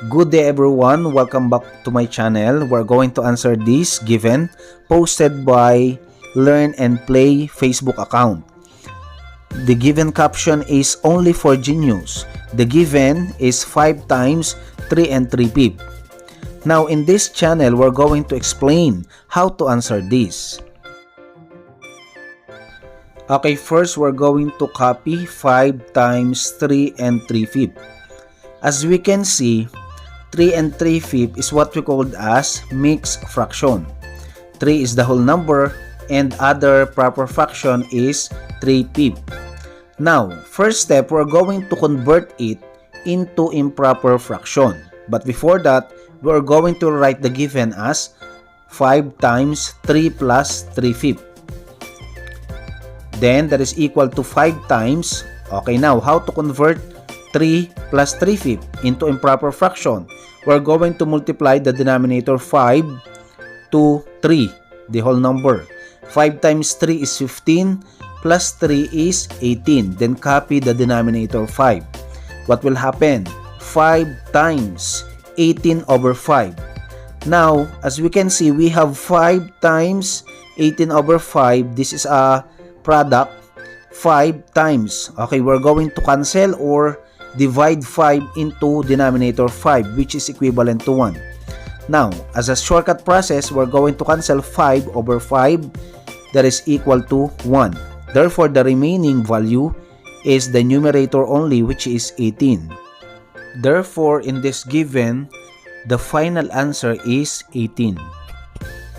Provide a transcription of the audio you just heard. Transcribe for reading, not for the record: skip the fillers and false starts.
Good day everyone, welcome back to my channel. We're going to answer this given posted by Learn and Play Facebook account. The given caption is only for genius. The given is 5 times 3 and 3/5. Now in this channel, we're going to explain how to answer this. Okay, first we're going to copy 5 times 3 and 3/5. As we can see, 3 and 3/5 is what we called as mixed fraction. 3 is the whole number and other proper fraction is 3/5. Now, first step, we're going to convert it into improper fraction. But before that, we're going to write the given as 5 times 3 plus 3/5. Then that is equal to 5 times. Okay, now how to convert 3 plus 3/5 into improper fraction? We're going to multiply the denominator 5 to 3, the whole number. 5 times 3 is 15, plus 3 is 18. Then copy the denominator 5. What will happen? 5 times 18 over 5. Now, as we can see, we have 5 times 18 over 5. This is a product 5 times. Okay, we're going to cancel or divide 5 into denominator 5, which is equivalent to 1. Now, as a shortcut process, we're going to cancel 5 over 5, that is equal to 1. Therefore, the remaining value is the numerator only, which is 18. Therefore, in this given, the final answer is 18.